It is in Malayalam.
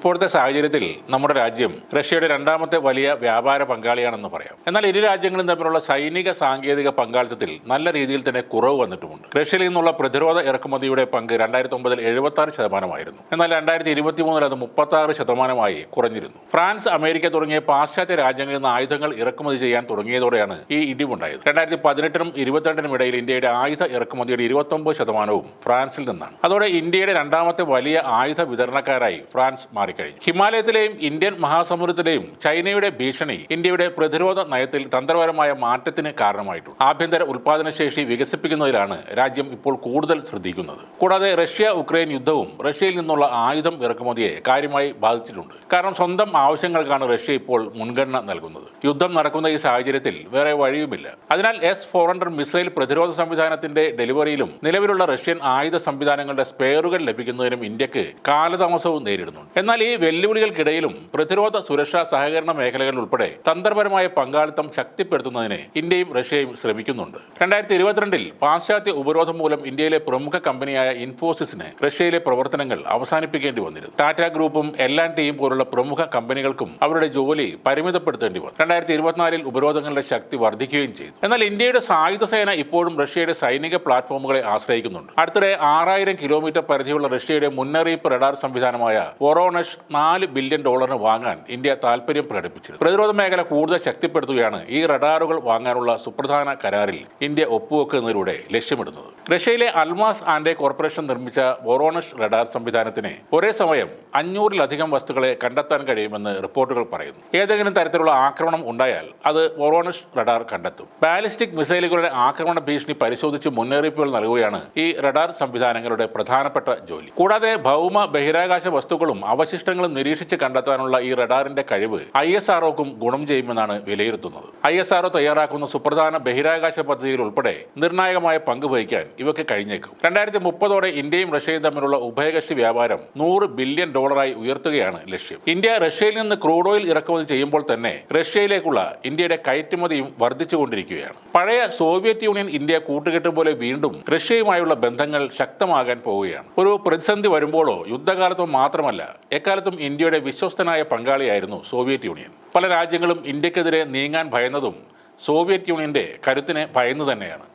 ഇപ്പോഴത്തെ സാഹചര്യത്തിൽ നമ്മുടെ രാജ്യം റഷ്യയുടെ രണ്ടാമത്തെ വലിയ വ്യാപാര പങ്കാളിയാണെന്ന് പറയാം. എന്നാൽ ഇരു രാജ്യങ്ങളും തമ്മിലുള്ള സൈനിക സാങ്കേതിക പങ്കാളിത്തത്തിൽ നല്ല രീതിയിൽ തന്നെ കുറവ് വന്നിട്ടുമുണ്ട്. റഷ്യയിൽ നിന്നുള്ള പ്രതിരോധ ഇറക്കുമതിയുടെ പങ്ക് 2009 76%, എന്നാൽ 2023 അത് 36% കുറഞ്ഞിരുന്നു. ഫ്രാൻസ്, അമേരിക്ക തുടങ്ങിയ പാശ്ചാത്യ രാജ്യങ്ങളിൽ നിന്ന് ആയുധങ്ങൾ ഇറക്കുമതി ചെയ്യാൻ തുടങ്ങിയതോടെയാണ് ഈ ഇടിവുണ്ടായത്. 2018 22 ഇടയിൽ ഇന്ത്യയുടെ ആയുധ ഇറക്കുമതിയുടെ 29% ഫ്രാൻസിൽ നിന്നാണ്. അതോടെ ഇന്ത്യയുടെ രണ്ടാമത്തെ വലിയ ആയുധ വിതരണക്കാരായി ഫ്രാൻസ് മാറിക്കഴിഞ്ഞു. ഹിമാലയത്തിലെയും ഇന്ത്യൻ മഹാസമുദ്രത്തിലെയും ചൈനയുടെ ഭീഷണി ഇന്ത്യയുടെ പ്രതിരോധ നയത്തിൽ തന്ത്രപരമായ മാറ്റത്തിന് കാരണമായിട്ടുണ്ട്. ആഭ്യന്തര ഉൽപാദനശേഷി വികസിപ്പിക്കുന്നതിലാണ് രാജ്യം ഇപ്പോൾ കൂടുതൽ ശ്രദ്ധിക്കുന്നത്. കൂടാതെ റഷ്യ ഉക്രൈൻ യുദ്ധവും റഷ്യയിൽ നിന്നുള്ള ആയുധം ഇറക്കുമതിയെ കാര്യമായി ബാധിച്ചിട്ടുണ്ട്. കാരണം സ്വന്തം ആവശ്യങ്ങൾക്കാണ് റഷ്യ ഇപ്പോൾ മുൻഗണന നൽകുന്നത്. യുദ്ധം നടക്കുന്ന ഈ സാഹചര്യത്തിൽ വേറെ വഴിയുമില്ല. അതിനാൽ S-400 മിസൈൽ പ്രതിരോധ സംവിധാനത്തിന്റെ ഡെലിവറിയിലും നിലവിലുള്ള റഷ്യൻ ആയുധ സംവിധാനങ്ങളുടെ സ്പെയറുകൾ ലഭിക്കുന്നതിനും ഇന്ത്യക്ക് കാലതാമസവും നേരിടുന്നുണ്ട്. എന്നാൽ ഈ വെല്ലുവിളികൾക്കിടയിലും പ്രതിരോധ സുരക്ഷാ സഹകരണ മേഖലകളിൽ ഉൾപ്പെടെ തന്ത്രപരമായ പങ്കാളിത്തം ശക്തിപ്പെടുത്തുന്നതിന് ഇന്ത്യയും റഷ്യയും ശ്രമിക്കുന്നുണ്ട്. 2022 പാശ്ചാത്യ ഉപരോധം മൂലം ഇന്ത്യയിലെ പ്രമുഖ കമ്പനിയായ ഇൻഫോസിസിന് റഷ്യയിലെ പ്രവർത്തനങ്ങൾ അവസാനിപ്പിക്കേണ്ടി വന്നിരുന്നു. ടാറ്റ ഗ്രൂപ്പും L&Tയും പോലുള്ള പ്രമുഖ കമ്പനികൾക്കും അവരുടെ ജോലി പരിമിതപ്പെടുത്തേണ്ടി വന്നു. 2024 ഉപരോധങ്ങളുടെ ശക്തി വർദ്ധിക്കുകയും ചെയ്തു. എന്നാൽ ഇന്ത്യയുടെ സായുധ സേന ഇപ്പോഴും റഷ്യയുടെ സൈനിക പ്ലാറ്റ്ഫോമുകളെ ആശ്രയിക്കുന്നുണ്ട്. അടുത്തിടെ 6000 കിലോമീറ്റർ പരിധിയുള്ള റഷ്യയുടെ മുന്നറിയിപ്പ് റഡാർ സംവിധാനമായ വോറോണഷ് $4 ബില്യൺ വാങ്ങാൻ ഇന്ത്യ താൽപര്യം പ്രകടിപ്പിച്ചിരുന്നു. പ്രതിരോധ മേഖല കൂടുതൽ ശക്തിപ്പെടുത്തുകയാണ് ഈ റഡാറുകൾ വാങ്ങാനുള്ള സുപ്രധാന കരാറിൽ ഇന്ത്യ ഒപ്പുവെക്കുന്നതിലൂടെ ലക്ഷ്യമിടുന്നത്. റഷ്യയിലെ അൽമാസ് ആൻഡെ കോർപ്പറേഷൻ നിർമ്മിച്ച വോറോണഷ് റഡാർ സംവിധാനത്തിന് ഒരേ സമയം 500-ലധികം വസ്തുക്കളെ കണ്ടെത്താൻ കഴിയുമെന്ന് റിപ്പോർട്ടുകൾ പറയുന്നു. ഏതെങ്കിലും തരത്തിലുള്ള ആക്രമണം ഉണ്ടായാൽ അത് വോറോണഷ് റഡാർ കണ്ടെത്തും. ബാലിസ്റ്റിക് മിസൈലുകളുടെ ആക്രമണ ഭീഷണി പരിശോധിച്ച് മുന്നറിയിപ്പുകൾ നൽകുകയാണ് ഈ റഡാർ സംവിധാനങ്ങളുടെ പ്രധാനപ്പെട്ട ജോലി. കൂടാതെ ഭൗമ ബഹിരാകാശ വസ്തുക്കളും അവശിഷ്ടങ്ങളും നിരീക്ഷിച്ച് കണ്ടെത്താനുള്ള ഈ റഡാറിന്റെ കഴിവ് ISROക്കും ഗുണം ചെയ്യുമെന്നാണ് വിലയിരുത്തുന്നത്. ISRO തയ്യാറാക്കുന്ന സുപ്രധാന ബഹിരാകാശ പദ്ധതിയിൽ ഉൾപ്പെടെ നിർണായകമായ പങ്ക് വഹിക്കാൻ ഇവയ്ക്ക് കഴിഞ്ഞേക്കും. 2030 ഇന്ത്യയും റഷ്യയും തമ്മിലുള്ള ഉഭയകക്ഷി വ്യാപാരം $100 ബില്യൺ ഉയർത്തുകയാണ് ലക്ഷ്യം. ഇന്ത്യ റഷ്യയിൽ നിന്ന് ക്രൂഡ് ഓയിൽ ഇറക്കുമതി ചെയ്യുമ്പോൾ തന്നെ റഷ്യയിലേക്കുള്ള ഇന്ത്യയുടെ കയറ്റുമതിയും വർദ്ധിച്ചുകൊണ്ടിരിക്കുകയാണ്. പഴയ സോവിയറ്റ് യൂണിയൻ ഇന്ത്യ കൂട്ടുകെട്ട് പോലെ വീണ്ടും റഷ്യയുമായുള്ള ബന്ധങ്ങൾ ശക്തമാകാൻ പോവുകയാണ്. ഒരു പ്രതിസന്ധി വരുമ്പോഴോ യുദ്ധകാലത്തോ മാത്രമല്ല, എക്കാലത്തും ഇന്ത്യയുടെ വിശ്വസ്തനായ പങ്കാളിയായിരുന്നു സോവിയറ്റ് യൂണിയൻ. പല രാജ്യങ്ങളും ഇന്ത്യക്കെതിരെ നീങ്ങാൻ ഭയന്നതും സോവിയറ്റ് യൂണിയന്റെ കരുത്തിനെ ഭയന്നു തന്നെയാണ്.